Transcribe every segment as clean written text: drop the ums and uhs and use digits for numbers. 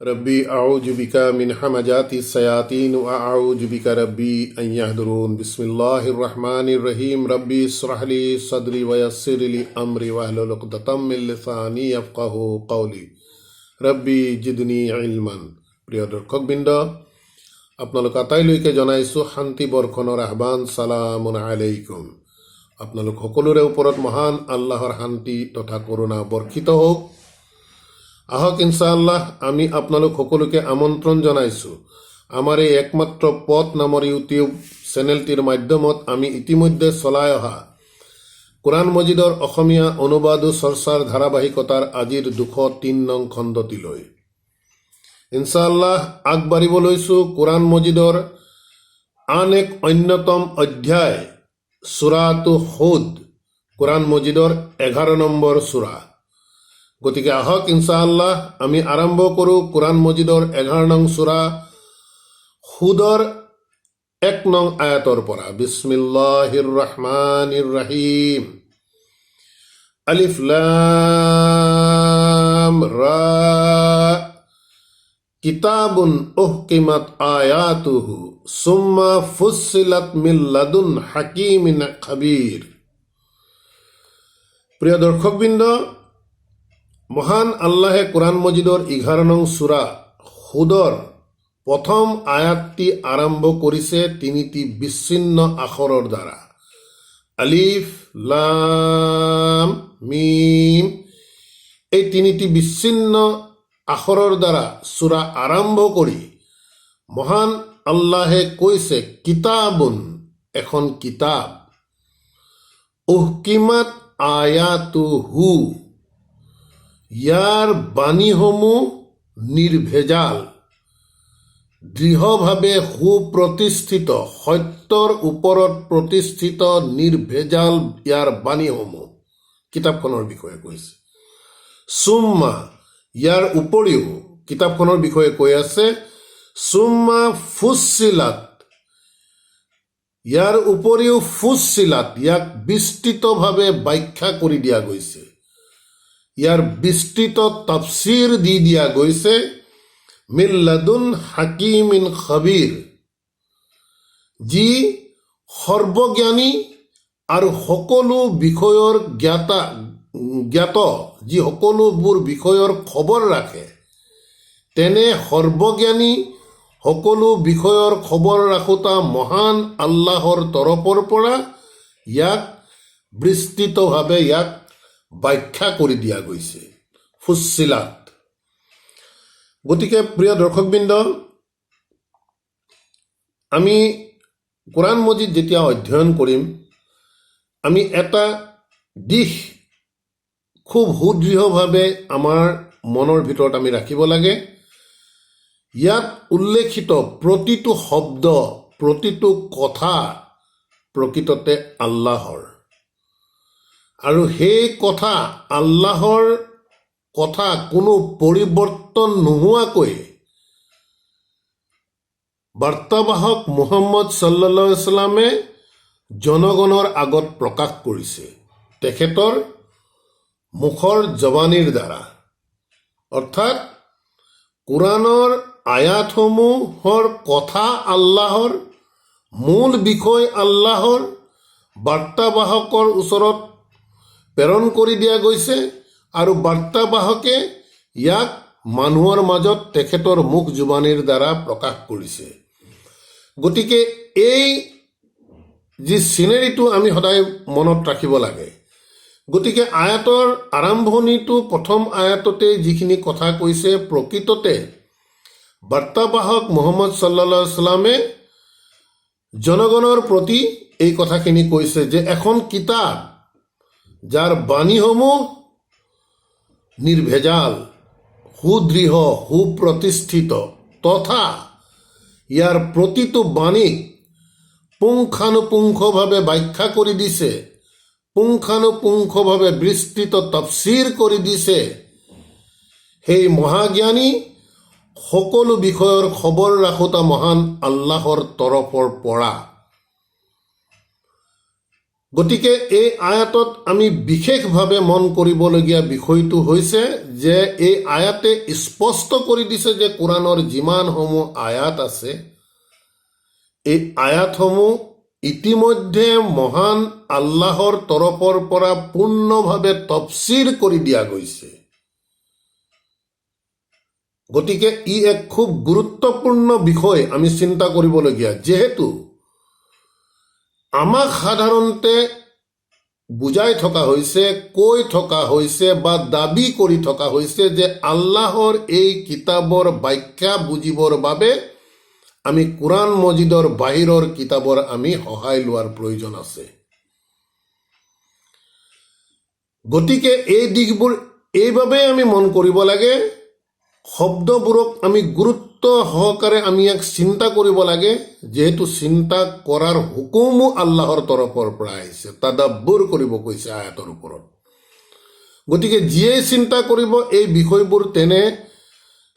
रब्बी आऊज़ु बिका मिन हमाजाति सयातीन व आऊज़ु बिका रब्बी अन यहदुरून बिस्मिल्लाहिर रहमानिर रहीम रब्बी इश्रह ली सदरी व यस्सिर ली अमरी वहलुल उक़दतम मिन लिसानी यफ़क़हू क़ौली रब्बी जिदनी इल्मान। প্ৰিয় দৰ্শকবৃন্দ, আপোনালোক আটাইলৈকে জনাইছোঁ শান্তি বৰ্ষণৰ আহ্বান। সালামুন আলাইকুম। আপোনালোক সকলোৰে ওপৰত মহান আল্লাহৰ শান্তি তথা কৰোণা বৰ্ষিত হওক। আহক ইনশাআল্লাহ আমি আপোনালোক সকলোকে আমন্ত্ৰণ জনাইছোঁ আমাৰ এই একমাত্ৰ পথ নামৰ ইউটিউব চেনেলটিৰ মাধ্যমত আমি ইতিমধ্যে চলাই অহা কোৰআন মজিদৰ অসমীয়া অনুবাদ ও চৰ্চাৰ ধাৰাবাহিকতাৰ আজিৰ 203 নং খণ্ডটিলৈ ইনশাআল্লাহ আগবাঢ়িব লৈছোঁ। কোৰআন মজিদৰ আন এক অন্যতম অধ্যায় সূৰাটো হুদ, কোৰআন মজিদৰ 11 নম্বৰ সূৰা। গতিকে আহক ইনশাআল্লাহ আমি আৰম্ভ কৰোঁ কোৰআন মজিদৰ 11 নং সূৰা হুদৰ 1 নং আয়াতৰ পৰা। বিসমিল্লাহিৰ ৰহমানিৰ ৰহিম। আলিফ লাম রা কিতাবুন উহকিমাত আয়াতুহু সুম্মা ফুসসিলাত মিন লাদুন হাকিমিন খাবীর। প্রিয় দর্শকবৃন্দ, মহান আল্লাহে কোরআন মজিদৰ 11 নং সূৰা হুদৰ প্ৰথম আয়াতটি আৰম্ভ কৰিছে তিনিটি বিচ্ছিন্ন আখৰৰ দ্বাৰা। আলিফ লাম মিম, এই তিনিটি বিচ্ছিন্ন আখৰৰ দ্বাৰা সূৰা আৰম্ভ কৰি মহান আল্লাহে কৈছে কিতাবুন, এখন কিতাব, উহকিমাত আয়াতুহু, ইয়াৰ বাণীসমূহ নিৰ্ভেজাল, দৃঢ়ভাৱে সুপ্ৰতিষ্ঠিত, সত্যৰ ওপৰত প্ৰতিষ্ঠিত নিৰ্ভেজাল ইয়াৰ বাণীসমূহ। কিতাপখনৰ বিষয়ে কৈছে। সুম্মা, ইয়াৰ উপৰিও কিতাপখনৰ বিষয়ে কৈ আছে সুম্মা ফুসসিলাত, ইয়াৰ উপৰিও ফুসসিলাত, ইয়াক বিস্তৃতভাৱে ব্যাখ্যা কৰি দিয়া গৈছে, ইয়াৰ বিস্তৃত তাফসীৰ দি দিয়া গৈছে মিন লাদুন হাকিমিন খাবীৰ, যি সৰ্বজ্ঞানী আৰু সকলো বিষয়ৰ জ্ঞাত, যি সকলোবোৰ বিষয়ৰ খবৰ ৰাখে, তেনে সৰ্বজ্ঞানী সকলো বিষয়ৰ খবৰ ৰাখোতা মহান আল্লাহৰ তৰফৰ পৰা ইয়াক বিস্তৃতভাৱে ইয়াক ব্যাখ্যা কৰি দিয়া গৈছে, ফুসসিলাত। গতিকে প্ৰিয় দৰ্শকবৃন্দ, আমি কোৰআন মজিদ যেতিয়া অধ্যয়ন কৰিম আমি এটা দিশ খুব সুদৃঢ়ভাৱে আমাৰ মনৰ ভিতৰত আমি ৰাখিব লাগে। ইয়াত উল্লেখিত প্ৰতিটো শব্দ, প্ৰতিটো কথা প্ৰকৃততে আল্লাহৰ, আৰু সেই কথা আল্লাহৰ কথা কোনো পৰিৱৰ্তন নোহোৱাকৈ বাৰ্তাবাহক মুহাম্মদ সাল্লাল্লাহু আলাইহি ওয়াসাল্লামে জনগণৰ আগত প্ৰকাশ কৰিছে তেখেতৰ মুখৰ জবানীৰ দ্বাৰা। অৰ্থাৎ কোৰআনৰ আয়াতসমূহৰ কথা আল্লাহৰ, মূল বিষয় আল্লাহৰ, বাৰ্তাবাহকৰ ওচৰত প্ৰেৰণ কৰি দিয়া গৈছে আৰু বাৰ্তাবাহকে ইয়াক মানুহৰ মাজত তেখেতৰ মুখ জুবানীৰ দ্বাৰা প্ৰকাশ কৰিছে। গতিকে এই যি চিনেৰীটো আমি সদায় মনত ৰাখিব লাগে। গতিকে আয়াতৰ আৰম্ভণিটো প্ৰথম আয়াততে যিখিনি কথা কৈছে প্ৰকৃততে বাৰ্তাবাহক মুহাম্মদ সাল্লাল্লাহু আলাইহি ওয়াসাল্লামে জনগণৰ প্ৰতি এই কথাখিনি কৈছে যে এখন কিতাপ যাৰ বাণীসমূহ নিৰ্ভেজাল, সুদৃঢ়, সুপ্ৰতিষ্ঠিত তথা ইয়াৰ প্ৰতিটো বাণীক পুংখানুপুংখভাৱে ব্যাখ্যা কৰি দিছে, পুংখানুপুংখভাৱে বিস্তৃত তাফসীৰ কৰি দিছে সেই মহাজ্ঞানী, সকলো বিষয়ৰ খবৰ ৰাখোতা মহান আল্লাহৰ তৰফৰ পৰা। গতিকে এই আয়াতত আমি বিশেষভাৱে মন কৰিবলগীয়া বিষয়টো হৈছে যে এই আয়াতে স্পষ্ট কৰি দিছে যে কোৰাণৰ যিমানসমূহ আয়াত আছে এই আয়াতসমূহ ইতিমধ্যে মহান আল্লাহৰ তৰফৰ পৰা পূৰ্ণভাৱে তফসিৰ কৰি দিয়া গৈছে। গতিকে ই এক খুব গুৰুত্বপূৰ্ণ বিষয় আমি চিন্তা কৰিবলগীয়া, যিহেতু আমাক সাধাৰণতে বুজাই থকা হৈছে, কৈ থকা হৈছে বা দাবী কৰি থকা হৈছে যে আল্লাহৰ এই কিতাপৰ ব্যাখ্যা বুজিবৰ বাবে আমি কোৰাণ মজিদৰ বাহিৰৰ কিতাপৰ আমি সহায় লোৱাৰ প্ৰয়োজন আছে। গতিকে এই দিশবোৰ এইভাবে আমি মন কৰিব লাগে, শব্দবোৰক আমি গুৰুত্ব সহকাৰে আমি ইয়াক চিন্তা কৰিব লাগে, যেহেতু চিন্তা কৰাৰ হুকুমো আল্লাহৰ তৰফৰ পৰা আহিছে, তাদাব্বুৰ কৰিব কৈছে আয়াতৰ ওপৰত। গতিকে যিয়ে চিন্তা কৰিব এই বিষয়বোৰ তেনে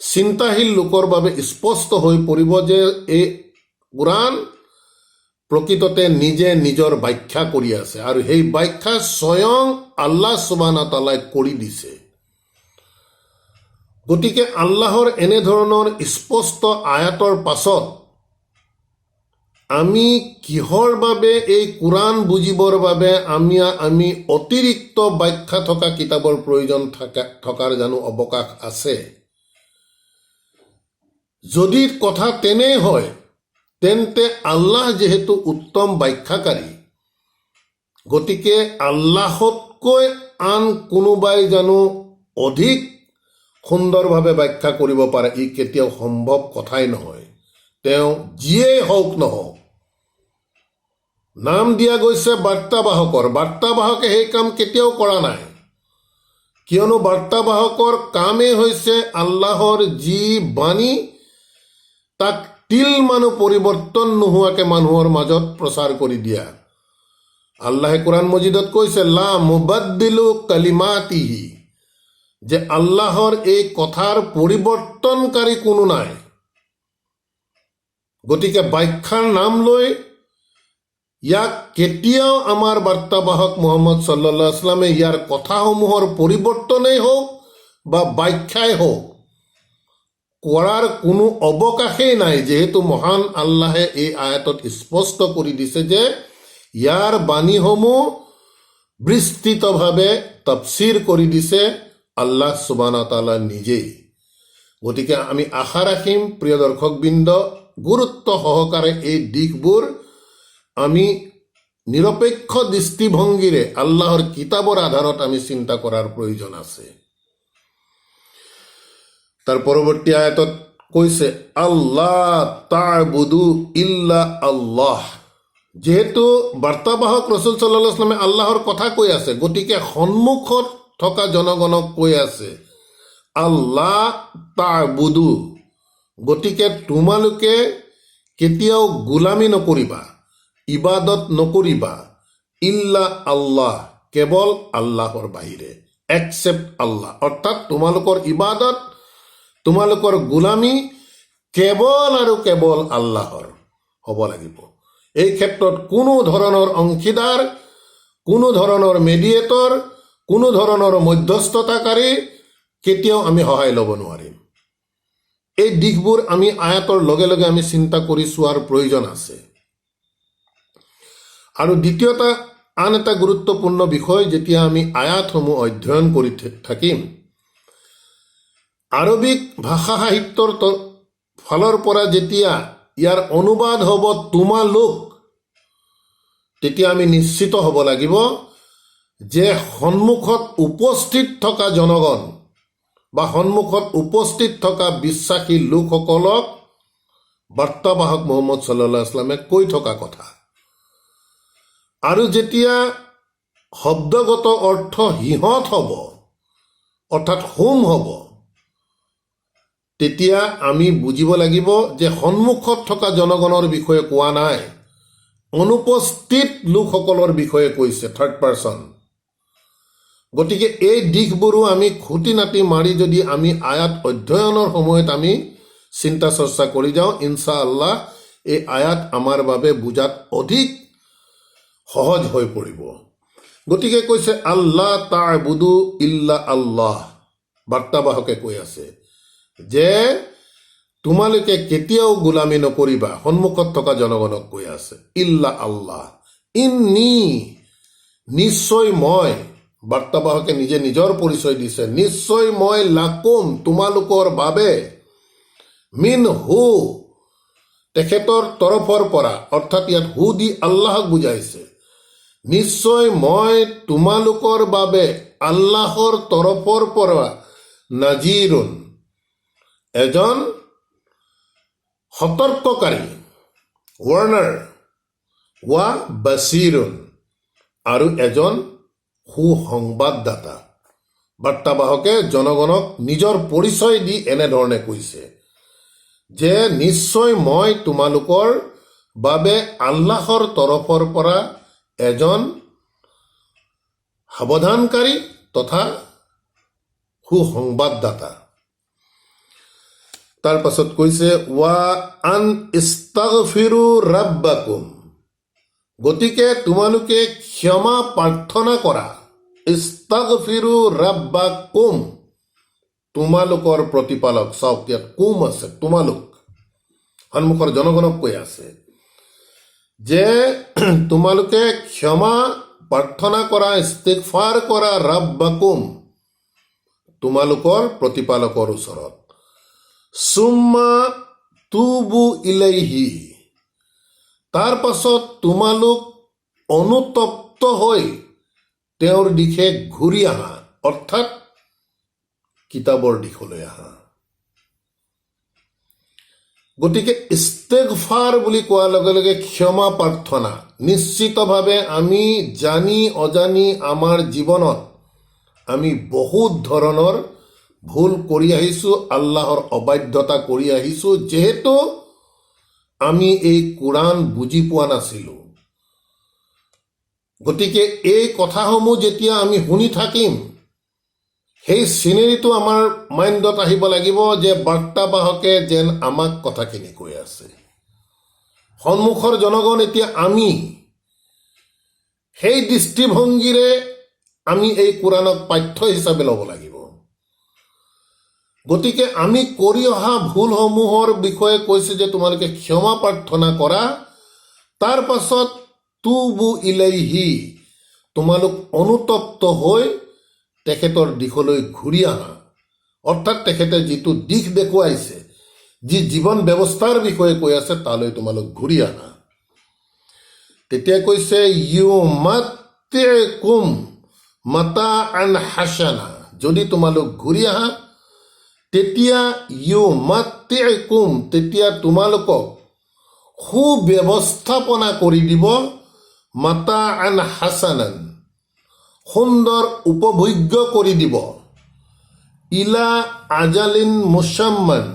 চিন্তাশীল লোকৰ বাবে স্পষ্ট হৈ পৰিব যে এই কোৰাণ প্ৰকৃততে নিজে নিজৰ ব্যাখ্যা কৰি আছে আৰু সেই ব্যাখ্যা স্বয়ং আল্লাহ সুবহানাহু ওয়া তাআলাই কৰি দিছে। গতিকে আল্লাহৰ এনেধৰণৰ স্পষ্ট আয়াতৰ পাছত আমি কিহৰ বাবে এই কোৰাণ বুজিবৰ বাবে আমি অতিৰিক্ত ব্যাখ্যা থকা কিতাপৰ প্ৰয়োজন থকাৰ জানো অৱকাশ আছে? যদি কথা তেনে হয় তেন্তে আল্লাহ যেহেতু উত্তম ব্যাখ্যাকাৰী, গতিকে আল্লাহতকৈ আন কোনোবাই জানো অধিক সুন্দৰভাৱে ব্যাখ্যা কৰিব পাৰে? ই কেতিয়াও সম্ভৱ কথাই নহয়। তেওঁ যিয়েই হওক নহওক, নাম দিয়া গৈছে বাৰ্তাবাহকৰ, বাৰ্তাবাহকে সেই কাম কেতিয়াও কৰা নাই, কিয়নো বাৰ্তাবাহকৰ কামেই হৈছে আল্লাহৰ যি বাণী তাক তিল মানুহ পৰিৱৰ্তন নোহোৱাকে মানুহৰ মাজত প্ৰচাৰ কৰি দিয়া। আল্লাহে কোৰাণ মজিদত কৈছে লা মুবাদ্দিলু কালিমাতিহি, যে আল্লাহৰ এই কথাৰ পৰিৱৰ্তনকাৰী কোনো নাই। গতিকে ব্যাখ্যাৰ নাম লৈ ইয়াক কেতিয়াও আমাৰ বাৰ্তাবাহক মুহাম্মদ সাল্লাল্লাহু আলাইহি ওয়াসাল্লামে ইয়াৰ কথাসমূহৰ পৰিৱৰ্তনেই হওক বা ব্যাখ্যাই হওক কৰাৰ কোনো অৱকাশেই নাই, যেহেতু মহান আল্লাহে এই আয়াতত স্পষ্ট কৰি দিছে যে ইয়াৰ বাণীসমূহ বিস্তৃতভাৱে তফসিৰ কৰি দিছে আল্লাহ সুবহানাহু ওয়া তাআলা নিজেই। গতিকে আমি আশা ৰাখিম প্ৰিয় দৰ্শকবৃন্দ, গুৰুত্ব সহকাৰে এই দিশবোৰ আমি নিৰপেক্ষ দৃষ্টিভংগীৰে আল্লাহৰ কিতাপৰ আধাৰত আমি চিন্তা কৰাৰ প্ৰয়োজন আছে। তাৰ পৰৱৰ্তী আয়াতত কৈছে আল্লাহ তা'বুদু ইল্লা আল্লাহ। যেহেতু বাৰ্তাবাহক ৰাসূল সাল্লাল্লাহু আলাইহি ওয়াসাল্লামে আল্লাহৰ কথা কৈ আছে, গতিকে সন্মুখত থকা জনগণক কৈ আছে আল্লাহ তা'বুদু, গতিকে তোমালোকে কেতিয়াও গোলামী নকৰিবা, ইবাদত নকৰিবা, ইল্লা আল্লাহ, কেৱল আল্লাহৰ বাহিৰে, এক্সেপ্ট আল্লাহ। অৰ্থাৎ তোমালোকৰ ইবাদত, তোমালোকৰ গোলামী কেৱল আৰু কেৱল আল্লাহৰ হ'ব লাগিব। এই ক্ষেত্ৰত কোনো ধৰণৰ অংশীদাৰ, কোনো ধৰণৰ মেডিয়েটৰ, কোনো ধৰণৰ মধ্যস্থতাকাৰী কেতিয়াও আমি সহায় ল'ব নোৱাৰিম। এই দিশবোৰ আমি আয়াতৰ লগে লগে আমি চিন্তা কৰি চোৱাৰ প্ৰয়োজন আছে। আৰু দ্বিতীয়টা আন এটা গুৰুত্বপূৰ্ণ বিষয়, যেতিয়া আমি আয়াতসমূহ অধ্যয়ন কৰি থাকিম, আৰবিক ভাষা সাহিত্যৰ ফালৰ পৰা যেতিয়া ইয়াৰ অনুবাদ হ'ব তোমালোক, তেতিয়া আমি নিশ্চিত হ'ব লাগিব যে সন্মুখত উপস্থিত থকা জনগণ বা সন্মুখত উপস্থিত থকা বিশ্বাসী লোকসকলক বাৰ্তাবাহক মুহাম্মদ সাল্লাল্লাহু আলাইহি ওয়াসাল্লামে কৈ থকা কথা। আৰু যেতিয়া শব্দগত অৰ্থ সিহঁত হ'ব, অৰ্থাৎ হোম হ'ব, তেতিয়া আমি বুজিব লাগিব যে সন্মুখত থকা জনগণৰ বিষয়ে কোৱা নাই, অনুপস্থিত লোকসকলৰ বিষয়ে কৈছে, থাৰ্ড পাৰ্চন। গতিকে এই দিশবোৰো আমি খুঁটি নাটি মাৰি যদি আমি আয়াত অধ্যয়নৰ সময়ত আমি চিন্তা চৰ্চা কৰি যাওঁ, ইনশাআল্লাহ এই আয়াত আমাৰ বাবে বুজাত অধিক সহজ হৈ পৰিব। গতিকে কৈছে আল্লাহ তা'বুদু ইল্লা আল্লাহ, বাৰ্তাবাহকে কৈ আছে যে তোমালোকে কেতিয়াও গোলামী নকৰিবা। সন্মুখত থকা জনগণক কৈ আছে ইল্লা আল্লাহ, ইন্নী, নিশ্চয় মই, বাৰ্তাবাহকে নিজে নিজৰ পৰিচয় দিছে, নিশ্চয় মই লাকুম, তোমালোকৰ বাবে, মিন হু, তেখেতৰ তৰফৰ পৰা, অৰ্থাৎ ইয়াত হু দি আল্লাহক বুজাইছে, নিশ্চয় মই তোমালোকৰ বাবে আল্লাহৰ তৰফৰ পৰা নাজিৰুন, এজন সতৰ্ককাৰী, ৱাৰ্ণাৰ, ৱা বাছিৰুন, আৰু এজন সুসংবাদদাতা। বাৰ্তাবাহকে জনগণক নিজৰ পৰিচয় দি এনেধৰণে কৈছে যে নিশ্চয় মই তোমালোকৰ বাবে আল্লাহৰ তৰফৰ পৰা এজন সাৱধানকাৰী তথা সুসংবাদদাতা। তাৰ পাছত কৈছে ৱা আন ইস্তাগফিৰু ৰাব্বাকুম, গতিকে তোমালোকে ক্ষমা প্ৰাৰ্থনা কৰা। ইস্তাগফিৰু ৰাব্বাকুম, তোমালোকৰ প্ৰতিপালক। চাওক ইয়াত কুম আছে, তোমালোক, সন্মুখৰ জনগণক কৈ আছে যে তোমালোকে ক্ষমা প্ৰাৰ্থনা কৰা, ইস্তিগফাৰ কৰা, ৰাব্বাকুম, তোমালোকৰ প্ৰতিপালকৰ ওচৰত। সুম্মা তুবু ইলাইহি, তাৰ পাছত তোমালোক অনুতপ্ত হৈ তেওঁৰ দিশে ঘূৰি আহা, অৰ্থাৎ কিতাপৰ দিশলৈ আহা। গতিকে ইস্তিগফাৰ বুলি কোৱাৰ লগে লগে ক্ষমা প্ৰাৰ্থনা। নিশ্চিতভাৱে আমি জানি অজানি আমাৰ জীৱনত আমি বহুত ধৰণৰ ভুল কৰি আহিছোঁ, আল্লাহৰ অবাধ্যতা কৰি আহিছোঁ, যিহেতু আমি এই কোৰাণ বুজি পোৱা নাছিলোঁ। গতিকে এই কথাসমূহ যেতিয়া আমি শুনি থাকিম, সেই চিনেৰীটো আমাৰ মাইণ্ডত আহিব লাগিব যে বাৰ্তাবাহকে যেন আমাক কথাখিনি কৈ আছে। সন্মুখৰ জনগণ এতিয়া আমি, সেই দৃষ্টিভংগীৰে আমি এই কোৰাণক পাঠ্য হিচাপে ল'ব লাগিব। গতিকে আমি কৰি অহা ভুলসমূহৰ বিষয়ে কৈছে যে তোমালোকে ক্ষমা প্ৰাৰ্থনা কৰা, তাৰ পাছত তুবু ইলাইহি, তোমালোক অনুতপ্ত হৈ তেখেতৰ দিশলৈ ঘূৰি আহা, অৰ্থাৎ তেখেতে যিটো দিশ দেখুৱাইছে, যি জীৱন ব্যৱস্থাৰ বিষয়ে কৈ আছে, তালৈ তোমালোক ঘূৰি আহা। তেতিয়া কৈছে ইউমাত্তিকুম মাতাআন হাসানা, যদি তোমালোক ঘূৰি আহা তেতিয়া ইউমাত্তিকুম, তেতিয়া তোমালোকক সুব্যৱস্থাপনা কৰি দিব, মাতাআন হাসানান, সুন্দৰ উপভোগ্য কৰি দিব, ইলা আজালিন মুসাম্মান,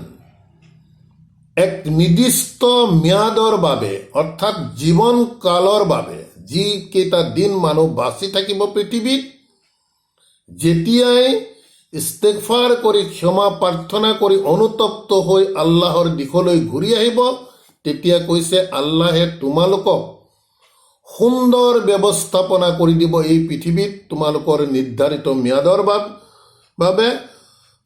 এক নিৰ্দিষ্ট ম্যাদৰ বাবে, অৰ্থাৎ জীৱন কালৰ বাবে, যিকেইটা দিন মানুহ বাচি থাকিব পৃথিৱীত, যেতিয়াই ইস্তিগফাৰ কৰি ক্ষমা প্ৰাৰ্থনা কৰি অনুতপ্ত হৈ আল্লাহৰ দিশলৈ ঘূৰি আহিব, তেতিয়া কৈছে আল্লাহে তোমালোকক সুন্দৰ ব্যৱস্থাপনা কৰি দিব এই পৃথিৱীত তোমালোকৰ নিৰ্ধাৰিত ম্যাদৰ বাবে,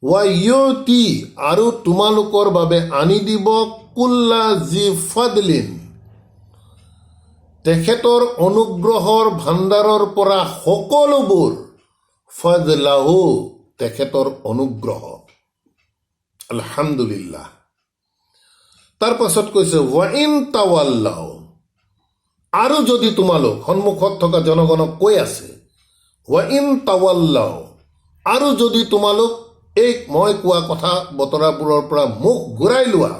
ৱায়ুতি, আৰু তোমালোকৰ বাবে আনি দিব কুল্লা জি ফাদলিন, তেখেতৰ অনুগ্ৰহৰ ভাণ্ডাৰৰ পৰা সকলোবোৰ, ফাদলাহু, তেখেতৰ অনুগ্ৰহ। আলহামদুলিল্লাহ। তাৰ পাছত কৈছে ৱাইন তাৱাল্লাও, আৰু যদি তোমালোক, সন্মুখত থকা জনগণক কৈ আছে ৱাইন তাৱাল্লাও, আৰু যদি তোমালোক এই মই কোৱা কথা বতৰাবোৰৰ পৰা মুখ ঘূৰাই লোৱা,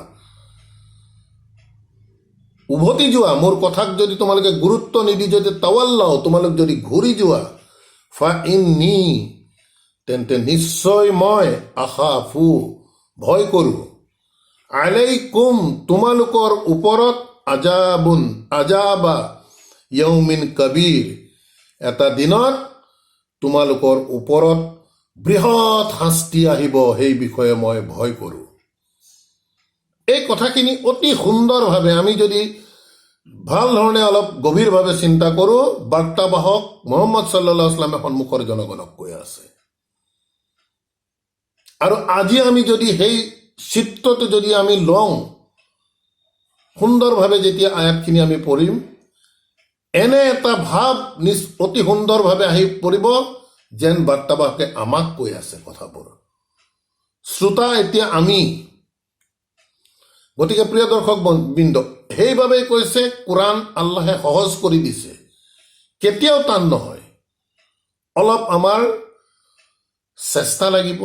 উভতি যোৱা, মোৰ কথাক যদি তোমালোকে গুৰুত্ব নিদি যদি তাৱাল্লাও, তোমালোক যদি ঘূৰি যোৱা, ফা ইন্নী, তেন্তে নিশ্চয় মই, আখাফু, ভয় কৰোঁ, আলাইকুম, তোমালোকৰ ওপৰত, আজাবা য়ৌমিন কবীৰ, এটা দিনত তোমালোকৰ ওপৰত বৃহৎ শাস্তি আহিব, সেই বিষয়ে মই ভয় কৰোঁ। এই কথাখিনি অতি সুন্দৰভাৱে আমি যদি ভাল ধৰণে অলপ গভীৰভাৱে চিন্তা কৰোঁ। বাৰ্তাবাহক মুহাম্মদ সাল্লাল্লাহু আলাইহি ওয়াসাল্লামে সন্মুখৰ জনগণক কৈ আছে। আৰু আজি আমি যদি সেই চিত্ৰটো যদি আমি লওঁ, সুন্দৰভাৱে যেতিয়া আয়াতখিনি আমি পঢ়িম, এনে এটা ভাৱ অতি সুন্দৰভাৱে আহি পৰিব যেন বাৰ্তাবাহকে আমাক কৈ আছে কথাবোৰ। শ্ৰোতা এতিয়া আমি। গতিকে প্ৰিয় দৰ্শক বৃন্দ, সেইবাবেই কৈছে কোৰাণ আল্লাহে সহজ কৰি দিছে, কেতিয়াও টান নহয়। অলপ আমাৰ চেষ্টা লাগিব,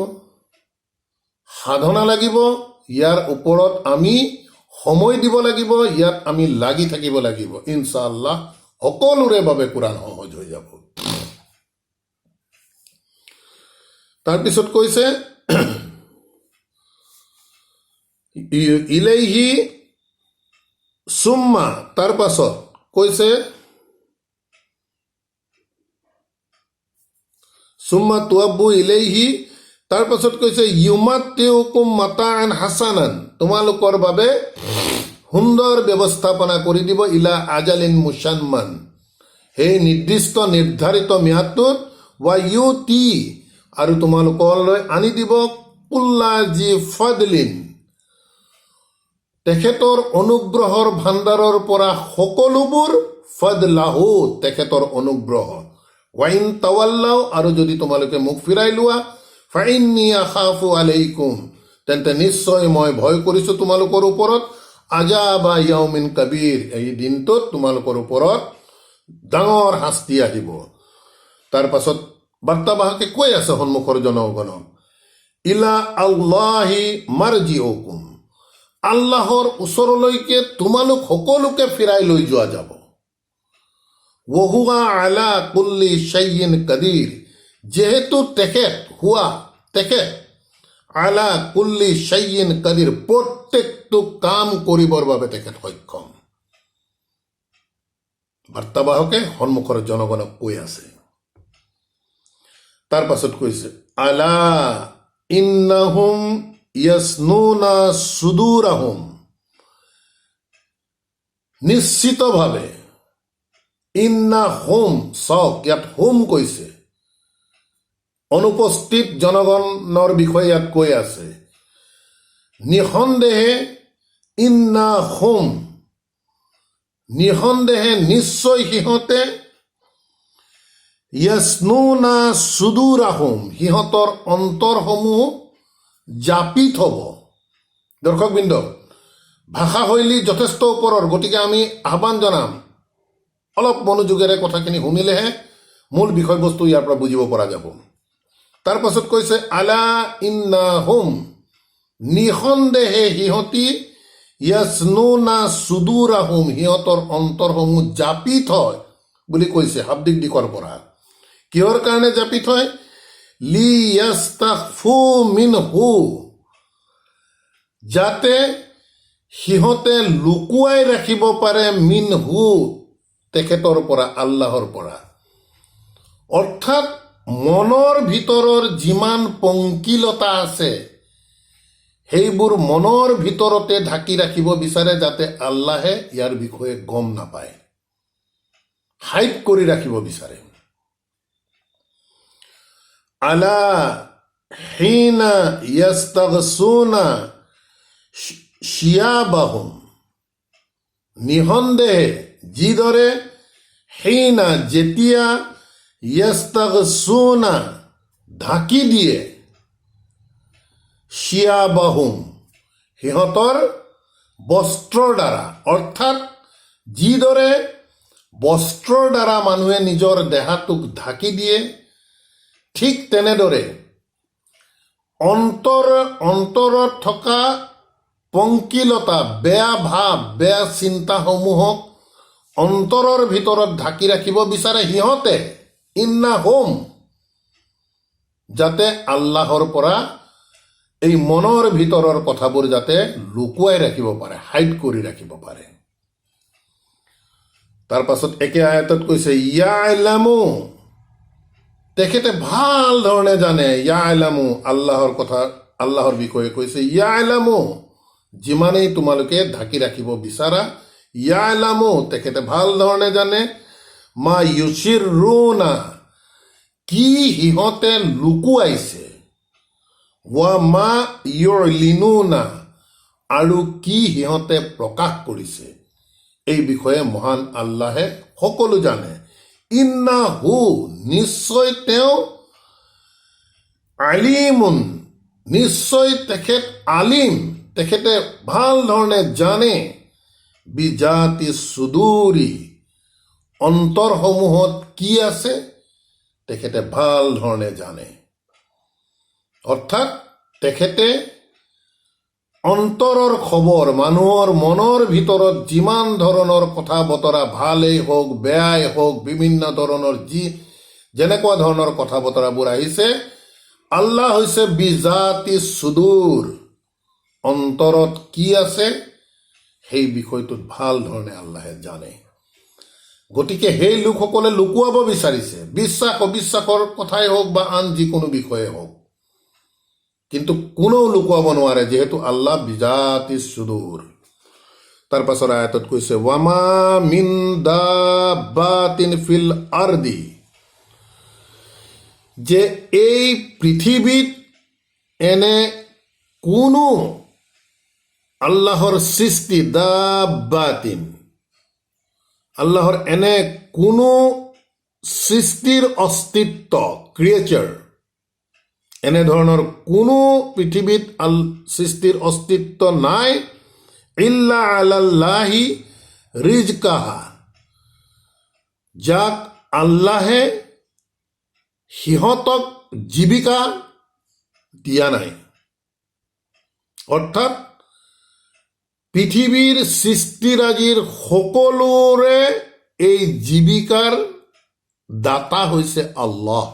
সাধনা লাগিব, ইয়াৰ ওপৰত আমি সময় দিব লাগিব, ইয়াত আমি লাগি থাকিব লাগিব। ইনশাআল্লাহ সকলোৰে বাবে কোৰাণ সহজ হৈ যাব। তাৰপিছত কৈছে ইলাইহি সুম্মা, তাৰ পাছত কৈছে সুম্মা তুৱাব্বু ইলাইহি, তাৰ পাছত কৈছে ইউমাত্তিউকুম মাতাআন হাসানান, তোমালোকৰ বাবে সুন্দৰ ব্যৱস্থাপনা কৰি দিব, ইলা আজালিন মুসাম্মান, সেই নিৰ্দিষ্ট নিৰ্ধাৰিত ম্যাদটোত, ৱা ইউতি, আৰু তোমালোকলৈ আনি দিব কুল্লা জি ফাদলিন, তেখেতৰ অনুগ্ৰহৰ ভাণ্ডাৰৰ পৰা সকলোবোৰ, ফাদলাহু, তেখেতৰ অনুগ্ৰহ, ৱাইন তাৱাল্লাও, আৰু যদি তোমালোকে মুখ ফিৰাই লোৱা, ফাইন্নী আখাফু আলাইকুম, তেন্তে নিশ্চয় মই ভয় কৰিছো তোমালোকৰ ওপৰত, আজাবা ইয়াউমিন কাবীৰ, এই দিনটোত তোমালোকৰ ওপৰত ডাঙৰ শাস্তি আহিব। তাৰ পাছত বাৰ্তাবাহকে কৈ আছে সন্মুখৰ জনগণক, ইলা আল্লাহি মাৰজিউকুম, আল্লাহৰ ওচৰলৈকে তোমালোক সকলোকে ফিৰাই লৈ যোৱা যাব। ওহুৱা আলা কুল্লি শাইইন কাদিৰ, যেহেতু তেখেত আলা কুল্লি শাইইন কাদিৰ, প্ৰত্যেকটো কাম কৰিবৰ বাবে তেখেত সক্ষম। বাৰ্তাবাহকে সন্মুখৰ জনগণক কৈ আছে। তাৰ পাছত কৈছে আলা ইন্নাহুম ইয়াসনুনা সুদুৰাহুম, নিশ্চিতভাৱে, ইন্না হোম, চাওক ইয়াত হোম কৈছে, অনুপস্থিত জনগণৰ বিষয়ে ইয়াত কৈ আছে। নিঃসন্দেহে, ইন্না হোম, নিঃসন্দেহে নিশ্চয় সিহঁতে, ইয়াসনুনা সুদুরাহুম, সিহঁতৰ অন্তৰসমূহ জাপি থব। দৰ্শকবৃন্দ, ভাষাশৈলী যথেষ্ট ওপৰৰ, গতিকে আমি আহ্বান জনাম অলপ মনোযোগেৰে কথাখিনি শুনিলেহে মূল বিষয়বস্তু ইয়াৰ পৰা বুজিব পৰা যাব। তাৰ পাছত কৈছে আলা ইন্নাহুম, নিঃসন্দেহে সিহঁতি, ইয়াসনুনা সুদুৰাহুম, সিহঁতৰ অন্তৰসমূহ জাপি থয় বুলি কৈছে শাব্দিক দিশৰ পৰা। কিহৰ কাৰণে জাপি থয়? লিয়াস্তাখফু মিনহু, যাতে সিহঁতে লুকুৱাই ৰাখিব পাৰে, মিনহু, তেখেতৰ পৰা, আল্লাহৰ পৰা। অৰ্থাৎ মনৰ ভিতৰৰ যিমান পংকিলতা আছে সেইবোৰ মনৰ ভিতৰতে ঢাকি ৰাখিব বিচাৰে, যাতে আল্লাহে ইয়াৰ বিষয়ে গম নাপায়, হাইড কৰি ৰাখিব বিচাৰে। আলা হিনা ইয়াস্তাগসুনা শিয়াবাহুম, নিঃসন্দেহে যিদৰে, হিনা যেতিয়া, ইয়াস্তাগসুনা ঢাকি দিয়ে, শিয়াবাহুম সিহঁতৰ বস্ত্ৰৰ দ্বাৰা, অৰ্থাৎ যিদৰে বস্ত্ৰৰ দ্বাৰা মানুহে নিজৰ দেহাটোক ঢাকি দিয়ে, ঠিক তেনেদৰে অন্তৰত থকা পংকিলতা, বেয়া ভাৱ, বেয়া চিন্তাসমূহক অন্তৰৰ ভিতৰত ঢাকি ৰাখিব বিচাৰে সিহঁতে, ইন্নাহুম, যাতে আল্লাহৰ পৰা এই মনৰ ভিতৰৰ কথাবোৰ যাতে লুকুৱাই ৰাখিব পাৰে, হাইড কৰি ৰাখিব পাৰে। তাৰ পাছত একে আয়াতত কৈছে ইয়ালামু, তেখেতে ভাল ধৰণে জানে, ইয়ালামু, আল্লাহৰ কথা, আল্লাহৰ বিষয়ে কৈছে, ইয়ালামু, যিমানেই তোমালোকে ঢাকি ৰাখিব বিচাৰা, ইয়ালামু তেখেতে ভাল ধৰণে জানে, মা ইউচিৰুনা কি সিহঁতে লুকুৱাইছে, ৱা মা ইউলিনুনা আৰু কি সিহঁতে প্ৰকাশ কৰিছে। এই বিষয়ে মহান আল্লাহে সকলো জানে। ইন্নাহু নিশ্চয় তেওঁ, আলিমুন নিশ্চয় তেখেত আলিম, তেখেতে ভাল ধৰণে জানে, বিজাতি সুদূৰি অন্তৰসমূহত কি আছে তেখেতে ভাল ধৰণে জানে। অৰ্থাৎ তেখেতে অন্তৰৰ খবৰ, মানুহৰ মনৰ ভিতৰত যিমান ধৰণৰ কথা বতৰা, ভালেই হওক বেয়াই হওক, বিভিন্ন ধৰণৰ যেনেকুৱা ধৰণৰ কথা বতৰাবোৰ আহিছে, আল্লাহ হৈছে বিজাতি সুদূৰ, অন্তৰত কি আছে সেই বিষয়টোত ভাল ধৰণে আল্লাহে জানে। গতিকে সেই লোকসকলে লুকুৱাব বিচাৰিছে, বিশ্বাস অবিশ্বাসৰ কথাই হওক বা আন যিকোনো বিষয়ে হওক, কিন্তু কোনেও লুকুৱাব নোৱাৰে, যিহেতু আল্লাহ বিজাতি সুদূৰ। তাৰ পাছৰ আয়াতত কৈছে, ৱামা মিন দাব্বাতিন ফিল আৰদি, যে এই পৃথিৱীত এনে কোনো আল্লাহৰ সৃষ্টি, দাব্বাতিন আল্লাহৰ এনে কোনো সৃষ্টিৰ অস্তিত্ব, ক্ৰিয়েচাৰ, এনেধৰণৰ কোনো পৃথিৱীত সৃষ্টিৰ অস্তিত্ব নাই, ইল্লা আলাল্লাহি ৰিজকাহা, যাক আল্লাহে সিহঁতক জীৱিকা দিয়া নাই। অৰ্থাৎ পৃথিৱীৰ সৃষ্টিৰাজিৰ সকলোৰে এই জীৱিকাৰ দাতা হৈছে আল্লাহ।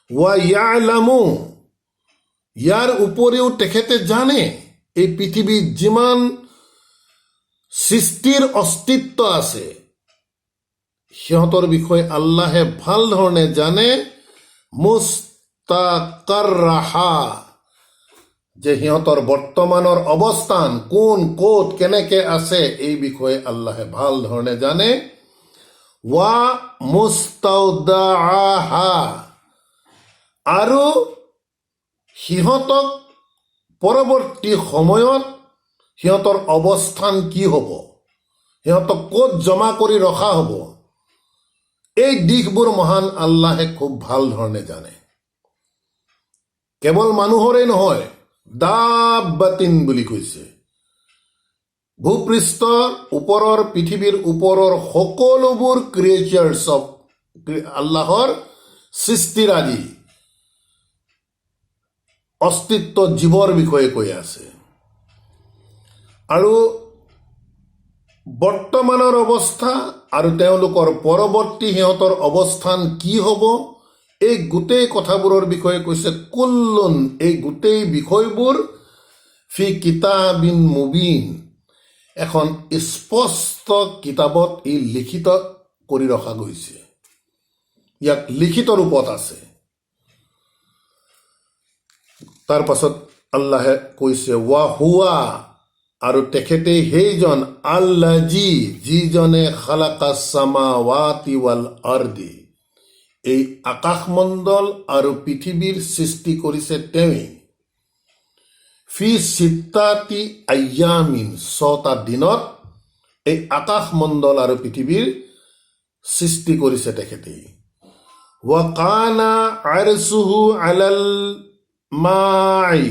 ৱা ইয়ালামু, ইয়াৰ উপৰিও তেখেতে জানে এই পৃথিৱীত যিমান সৃষ্টিৰ অস্তিত্ব আছে সিহঁতৰ বিষয়ে আল্লাহে ভাল ধৰণে জানে, মুস্তাকাৰহা, যে সিহঁতৰ বৰ্তমানৰ অৱস্থান কোন ক'ত কেনেকে আছে এই বিষয়ে আল্লাহে ভাল ধৰণে জানে। ৱা মুস্তাউদাআহা, আৰু সিহঁতক পৰৱৰ্তী সময়ত সিহঁতৰ অৱস্থান কি হ'ব, সিহঁতক ক'ত জমা কৰি ৰখা হ'ব, এই দিশবোৰ মহান আল্লাহে খুব ভাল ধৰণে জানে। কেৱল মানুহৰেই নহয়, দাব্বাতিন বুলি কৈছে, ভূপৃষ্ঠৰ ওপৰৰ, পৃথিৱীৰ ওপৰৰ সকলোবোৰ ক্ৰিয়েচাৰ্ছ অফ আল্লাহৰ সৃষ্টিৰাজি অস্তিত্ব জীৱৰ বিষয়ে কৈ আছে। আৰু বৰ্তমানৰ অৱস্থা আৰু তেওঁলোকৰ পৰৱৰ্তী সিহঁতৰ অৱস্থান কি হ'ব, এই গোটেই কথাবোৰৰ বিষয়ে কৈছে। কুল্লুন, এই গোটেই বিষয়বোৰ ফি কিতাবিন মুবিন, এখন স্পষ্ট কিতাপত ই লিখিত কৰি ৰখা গৈছে, ইয়াক লিখিত ৰূপত আছে। তাৰ পাছত আল্লাহে কৈছে, ৱা হুৱা, আৰু তেখেতেই সেইজন, আল্লাজি, যিজনে খালাকা সামাৱাতি ৱাল আৰদি, এই আকাশমণ্ডল আৰু পৃথিৱীৰ সৃষ্টি কৰিছে তেওঁৱেই, ফি সিত্তাতি আয়ামিন, 6টা দিনত এই আকাশমণ্ডল আৰু পৃথিৱীৰ সৃষ্টি কৰিছে তেখেতেই। ৱা কানা আৰছুহু আলাল মাই,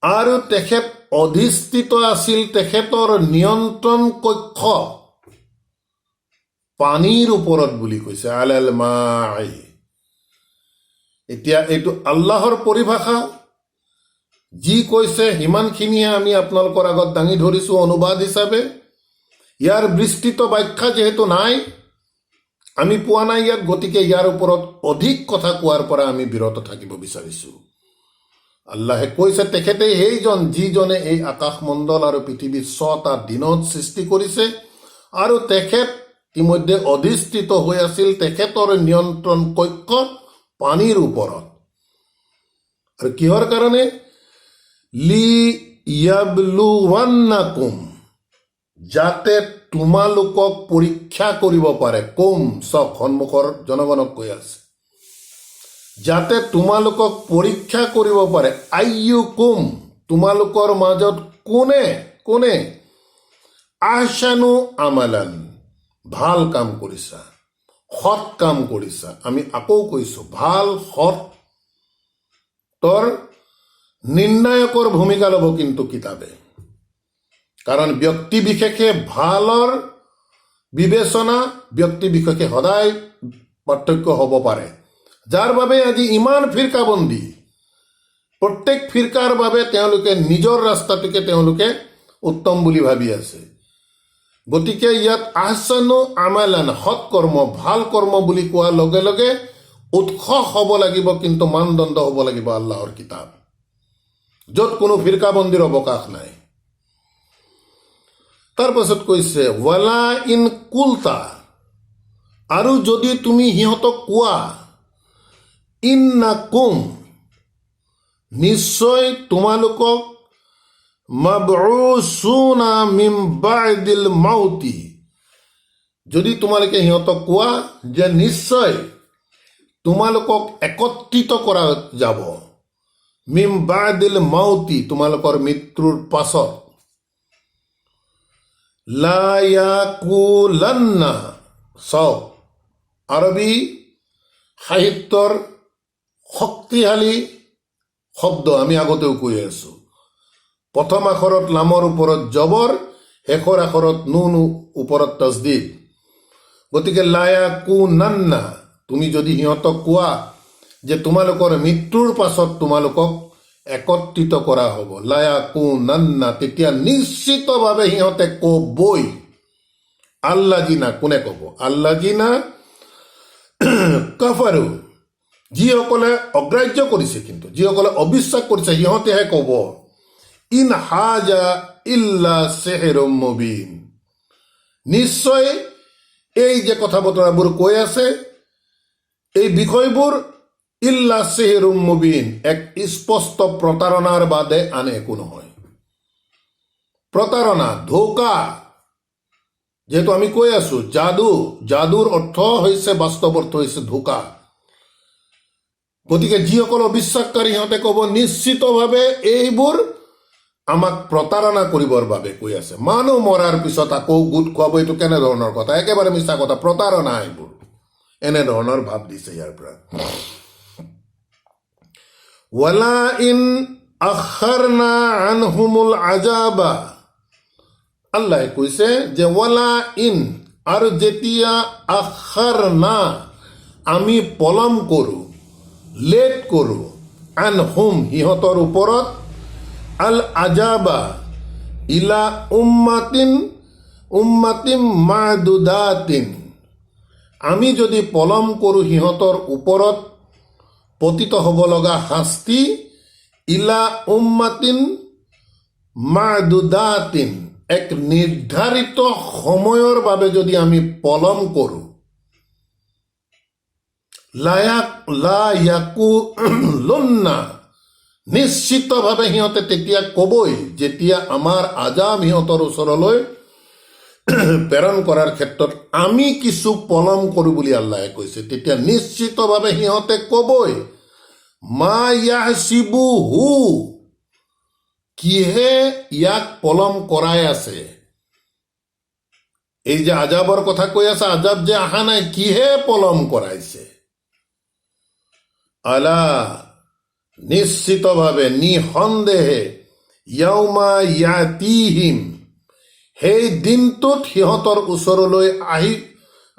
আৰু তেখেত অধিষ্ঠিত আছিল, তেখেতৰ নিয়ন্ত্ৰণ কক্ষ পানীৰ ওপৰত বুলি কৈছে, আলাল মাই। এতিয়া এইটো আল্লাহৰ পৰিভাষা, যি কৈছে সিমানখিনিয়ে আমি আপোনালোকৰ আগত দাঙি ধৰিছো অনুবাদ হিচাপে। ইয়াৰ বিস্তৃত ব্যাখ্যা যিহেতু নাই, আমি পোৱা নাই ইয়াত, গতিকে ইয়াৰ ওপৰত অধিক কথা কোৱাৰ পৰা আমি বিৰত থাকিব বিচাৰিছো। আল্লাহে কৈছে তেখেতেই সেইজন, যিজনে এই আকাশমণ্ডল আৰু পৃথিৱী 6টা দিনত সৃষ্টি কৰিছে, আৰু তেখেত ইতিমধ্যে অধিষ্ঠিত হৈ আছিল তেখেতৰ নিয়ন্ত্ৰণ কক্ষ পানীৰ ওপৰত। আৰু কিহৰ কাৰণে? লি ইয়াবলুৱান্নাকুম, যাতে তোমালোকক পৰীক্ষা কৰিব পাৰে। কুম চক সন্মুখৰ জনগণক কৈ আছে, যাতে তোমালোকক পৰীক্ষা কৰিব পাৰে। আইয়ুকুম, তোমালোকৰ মাজত কোনে কোনে আহসানু আমালান, ভাল কাম কৰিছা, সৎ কাম কৰিছা। আমি আকৌ কৈছো, ভাল সৎ তোৰ নিৰ্ণায়কৰ ভূমিকা ল'ব কিন্তু কিতাপে। কাৰণ ব্যক্তি বিশেষে ভালৰ বিবেচনা, ব্যক্তি বিশেষে সদায় পাৰ্থক্য হ'ব পাৰে। যাৰ বাবে আজি ইমান ফিৰকাবন্দী, প্ৰত্যেক ফিৰকাৰ বাবে তেওঁলোকে নিজৰ ৰাস্তাটোকে তেওঁলোকে উত্তম বুলি ভাবি আছে। গতিকে ইয়াত আহসানু আমালান, সৎ কৰ্ম, ভাল কৰ্ম বুলি কোৱাৰ লগে লগে উৎস হ'ব লাগিব, কিন্তু মানদণ্ড হ'ব লাগিব আল্লাহৰ কিতাপ, য'ত কোনো ফিৰকাবন্দীৰ অৱকাশ নাই। তাৰপাছত কৈছে ৱালা ইন কুলতা, আৰু যদি তুমি সিহঁতক কোৱা, ইন্নাকুম, নিশ্চয় তোমালোকক, মাবউছুনা মিন বা'দিল মাউতি, যদি তোমালোকে সিহঁতক কোৱা যে নিশ্চয় তোমালোকক একত্ৰিত কৰা যাব, মিন বা'দিল মাউতি, তোমালোকৰ মৃত্যুৰ পাছত, লা ইয়াকুলান্না, চাওক আৰবী সাহিত্যৰ শক্তিশালী শব্দ আমি আগতেও কৈ আছো। প্ৰথম আখৰত লামৰ ওপৰত জবৰ, শেষৰ আখৰত নুন ওপৰত তজদিদ। গতিকে লা ইয়াকুনান্না, তুমি যদি সিহঁতক কোৱা যে তোমালোকৰ মৃত্যুৰ পাছত তোমালোকক একত্ৰিত কৰা হ'ব, লা ইয়াকুনান্না, তেতিয়া নিশ্চিতভাৱে সিহঁতে কবই। আল্লাযিনা, কোনে কব? আল্লাযিনা কাফাৰু, যিসকলে অগ্ৰাহ্য কৰিছে, কিন্তু যিসকলে অবিশ্বাস কৰিছে সিহঁতেহে কব, ইন হাজা ইল্লা সিহৰুম মুবিন, নিশ্চয় এই যে কথা বতৰাবোৰ কৈ আছে, এই বিষয়বোৰ ইল্লা সিহৰুম মুবিন, এক স্পষ্ট প্ৰতাৰণাৰ বাদে আন একো নহয়। প্ৰতাৰণা, ধোকা, যেহেতু আমি কৈ আছো যাদু, যাদুৰ অৰ্থ হৈছে, বাস্তৱ অৰ্থ হৈছে ধোকা। গতিকে যিসকল অবিশ্বাসকাৰী সিহঁতে ক'ব নিশ্চিতভাৱে এইবোৰ আমাক প্ৰতাৰণা কৰিবৰ বাবে কৈ আছে। মানুহ মৰাৰ পিছত আকৌ গোট খুৱাব, এইটো কেনেধৰণৰ কথা? একেবাৰে মিছা কথা, প্ৰতাৰণা এইবোৰ, এনেধৰণৰ ভাৱ দিছে ইয়াৰ পৰা। ৱালা ইন আখাৰনা আনহুমুল আজাবা, আল্লাহে কৈছে যে ৱালা ইন, আৰু যেতিয়া আখাৰনা, আমি পলম কৰো, লেট কৰো, আনহুম, সিহঁতৰ ওপৰত, আল আজাবা ইলা উম্মাতিন মাদুদাতিন, আমি যদি পলম কৰো সিহঁতৰ ওপৰত পতিত হ'ব লগা শাস্তি, ইলা উম্মাতিন মাদুদাতিন, এক নিৰ্ধাৰিত সময়ৰ বাবে যদি আমি পলম কৰো, লা ইয়াকুলুন্না, নিশ্চিতভাৱে সিহঁতে তেতিয়া কবই, যেতিয়া আমাৰ আজাব সিহঁতৰ ওচৰলৈ প্ৰেৰণ কৰাৰ ক্ষেত্ৰত আমি কিছু পলম কৰো বুলি আল্লাহে কৈছে, তেতিয়া নিশ্চিতভাৱে সিহঁতে কবই, মা ইয়াহচিবুহু, কিহে ইয়াক পলম কৰাই আছে। এই যে আজাবৰ কথা কৈ আছে, আজাব যে অহা নাই, কিহে পলম কৰাইছে। আলা, নিশ্চিতভাৱে, নিসন্দেহে, ইয়াউমা ইয়াতিহিম, সেই দিনটোত সিহঁতৰ ওচৰলৈ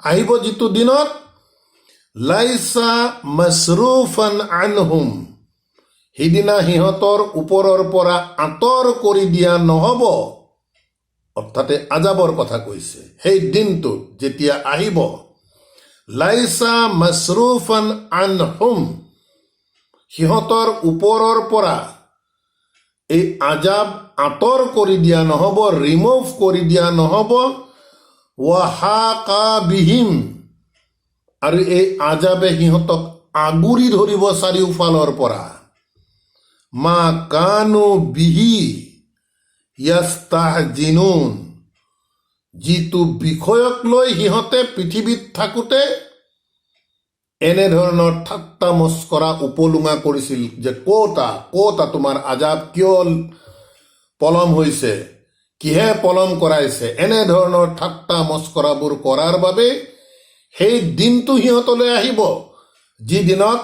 আহিব, যিটো দিনত লাইছা মাছৰুফান আনহুম, সিদিনা সিহঁতৰ ওপৰৰ পৰা আঁতৰ কৰি দিয়া নহব। অৰ্থাৎ আজাবৰ কথা কৈছে, সেই দিনটোত যেতিয়া আহিব, লাইছা মাছৰুফান আনহুম, সিহঁতৰ ওপৰৰ পৰা এই আজাব আঁতৰ কৰি দিয়া নহব, ৰিমুভ কৰি দিয়া নহব। ৱাহাকা বিহিম, আৰু এই আজাবে সিহঁতক আগুৰি ধৰিব চাৰিওফালৰ পৰা। মা কানু বিহি, ইয়াস্তাহজিনুন, যিটো বিষয়ক লৈ সিহঁতে পৃথিৱীত থাকোঁতে এনেধৰণৰ ঠাট্টা মস্কৰা উপলুঙা কৰিছিল যে ক'তা তোমাৰ আজাব কিয় পলম হৈছে, কিহে পলম কৰাইছে, এনেধৰণৰ ঠাট্টা মস্কৰাবোৰ কৰাৰ বাবে সেই দিনটো সিহঁতলৈ আহিব, যি দিনত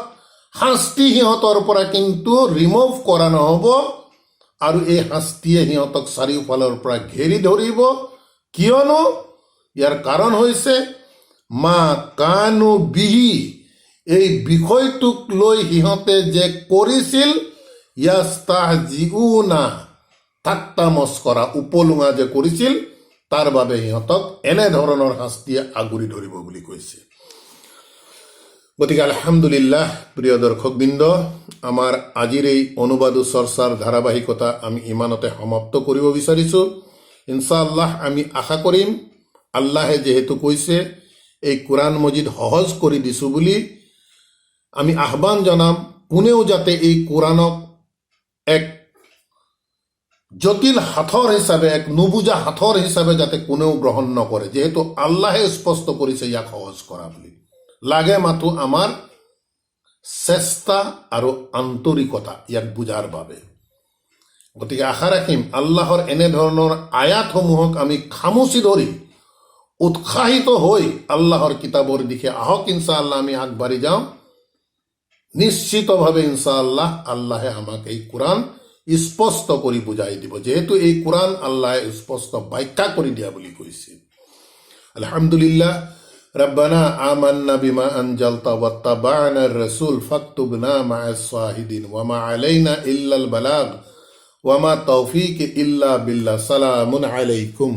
শাস্তি সিহঁতৰ পৰা কিন্তু ৰিমুভ কৰা নহ'ব, আৰু এই শাস্তিয়ে সিহঁতক চাৰিওফালৰ পৰা ঘেৰি ধৰিব। কিয়নো ইয়াৰ কাৰণ হৈছে মা কানু বিহি, এই বিষয়টোক লৈ সিহঁতে যে কৰিছিল ইয়াস্তাহজিউনা, ঠাট্টা মস্কৰা উপলুঙা যে কৰিছিল, তাৰ বাবে সিহঁতক এনেধৰণৰ শাস্তিয়ে আগুৰি ধৰিব বুলি কৈছে। গতিকে আলহামদুলিল্লাহ, প্ৰিয় দৰ্শকবৃন্দ, আমাৰ আজিৰ এই অনুবাদ চৰ্চাৰ ধাৰাবাহিকতা আমি ইমানতে সমাপ্ত কৰিব বিচাৰিছোঁ। ইনশাআল্লাহ আমি আশা কৰিম আল্লাহে যিহেতু কৈছে এই কোৰআন মজিদ সহজ কৰি দিছোঁ বুলি, আমি আহ্বান জনাম কোনেও যাতে এই কোৰআনক এক জটিল হাথৰ হিচাপে, এক নুবুজা হাথৰ হিচাপে যাতে কোনেও গ্ৰহণ নকৰে, যিহেতু আল্লাহে স্পষ্ট কৰিছে ইয়াক সহজ কৰা বুলি। লাগে মাথো আমাৰ চেষ্টা আৰু আন্তৰিকতা ইয়াক বুজাৰ বাবে। গতিকে আশা ৰাখিম আল্লাহৰ এনেধৰণৰ আয়াতসমূহক আমি খামুচি ধৰি উৎসাহিত হৈ আল্লাহৰ কিতাপৰ দিশে আহক। ইনশাআল্লাহ আমি আগবাঢ়ি যাওঁ। নিশ্চিতভাৱে ইনশাআল্লাহ আল্লাহে আমাক এই কোৰআন স্পষ্ট কৰি বুজাই দিব, যিহেতু এই কোৰআন আল্লাহে স্পষ্ট ব্যাখ্যা কৰি দিয়া বুলি কৈছে। আলহামদুলিল্লাহ, ربنا آمنا بما أنزلت واتبعنا الرسول فاكتبنا مع الشاهدين وما علينا إلا البلاغ وما توفيق إلا بالله. سلام عليكم.